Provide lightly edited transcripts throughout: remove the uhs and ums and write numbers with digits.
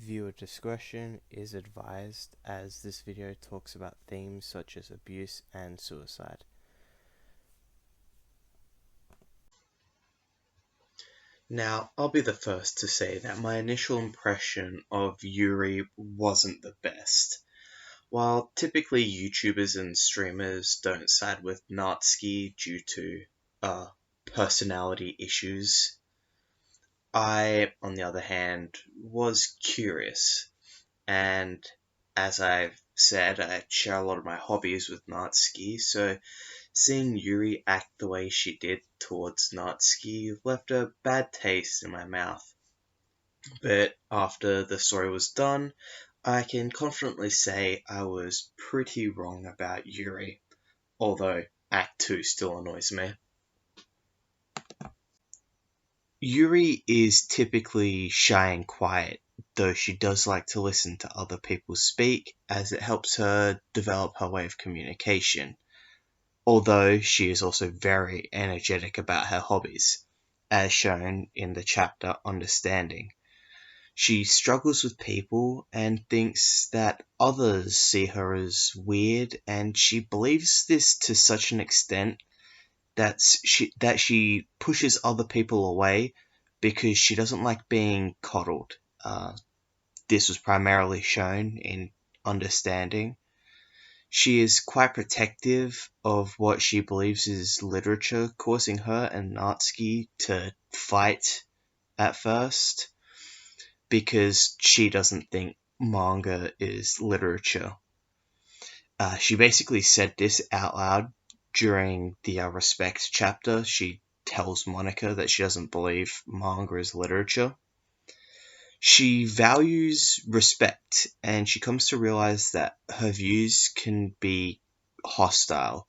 Viewer discretion is advised as this video talks about themes such as abuse and suicide. Now, I'll be the first to say that my initial impression of Yuri wasn't the best. While typically YouTubers and streamers don't side with Natsuki due to personality issues, I, on the other hand, was curious. And as I've said, I share a lot of my hobbies with Natsuki, so seeing Yuri act the way she did towards Natsuki left a bad taste in my mouth. But after the story was done, I can confidently say I was pretty wrong about Yuri, although Act 2 still annoys me. Yuri is typically shy and quiet, though she does like to listen to other people speak, as it helps her develop her way of communication. Although she is also very energetic about her hobbies, as shown in the chapter Understanding. She struggles with people and thinks that others see her as weird, and she believes this to such an extent that she pushes other people away because she doesn't like being coddled. This was primarily shown in Understanding. She is quite protective of what she believes is literature, causing her and Natsuki to fight at first because she doesn't think manga is literature. She basically said this out loud during the Respect chapter. She tells Monica that she doesn't believe manga is literature. She values respect, and she comes to realize that her views can be hostile.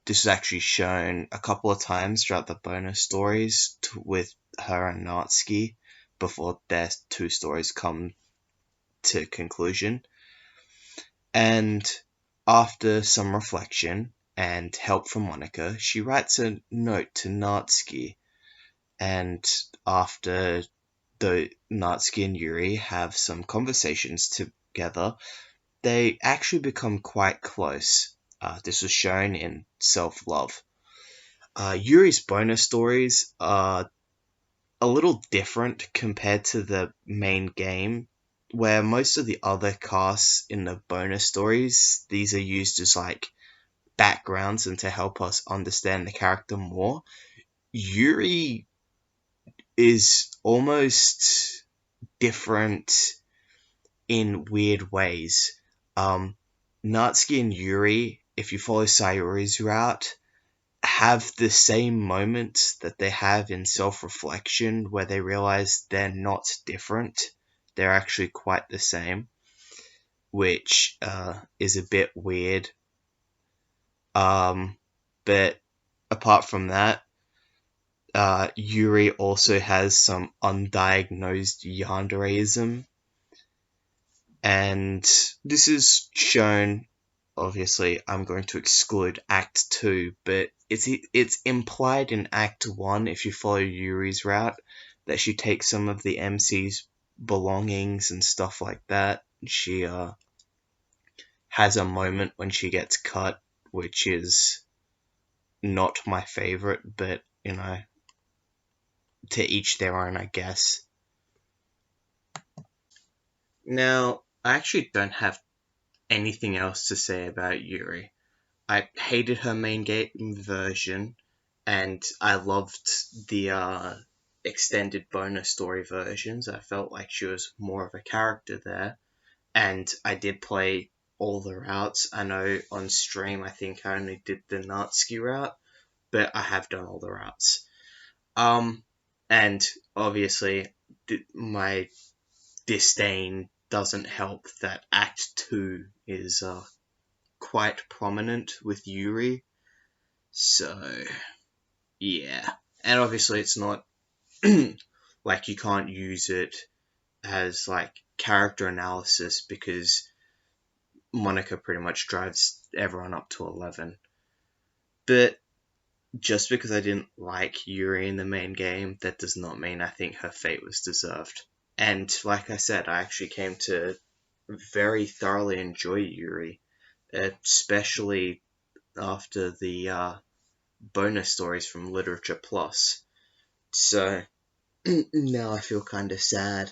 This is actually shown a couple of times throughout the bonus stories with her and Natsuki before their two stories come to conclusion. And after some reflection and help from Monica, she writes a note to Natsuki. And after Natsuki and Yuri have some conversations together, they actually become quite close. This was shown in Self-Love. Yuri's bonus stories are a little different compared to the main game, where most of the other casts in the bonus stories, these are used as like backgrounds and to help us understand the character more. Yuri is almost different in weird ways. Natsuki and Yuri, if you follow Sayori's route, have the same moments that they have in self-reflection where they realize they're not different. They're actually quite the same, which is a bit weird. But apart from that, Yuri also has some undiagnosed yandereism, and this is shown. Obviously, I'm going to exclude Act 2, but it's implied in Act 1, if you follow Yuri's route, that she takes some of the MC's belongings and stuff like that. She has a moment when she gets cut, which is not my favorite, but, to each their own, I guess. Now, I actually don't have anything else to say about Yuri. I hated her main game version, and I loved the extended bonus story versions. I felt like she was more of a character there, and I did play all the routes. I know on stream I think I only did the Natsuki route, but I have done all the routes. And obviously my disdain doesn't help that Act 2 is quite prominent with Yuri. So, yeah. And obviously it's not like you can't use it as like character analysis because Monica pretty much drives everyone up to 11. But just because I didn't like Yuri in the main game, that does not mean I think her fate was deserved. And like I said, I actually came to very thoroughly enjoy Yuri, especially after the bonus stories from Literature Plus. So now I feel kind of sad.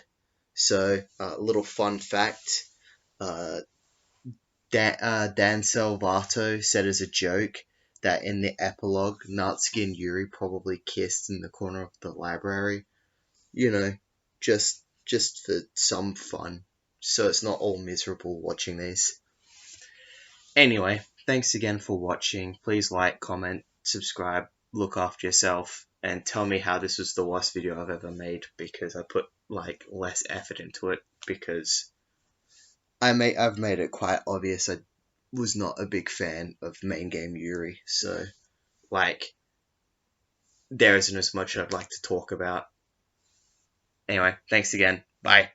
So, little fun fact, uh, Dan Salvato said as a joke that in the epilogue, Natsuki and Yuri probably kissed in the corner of the library. You know, just for some fun, so it's not all miserable watching these. Anyway, thanks again for watching. Please like, comment, subscribe, look after yourself, and tell me how this was the worst video I've ever made, because I put like less effort into it, because I've made it quite obvious I was not a big fan of main game Yuri, so like there isn't as much I'd like to talk about. Anyway, thanks again. Bye.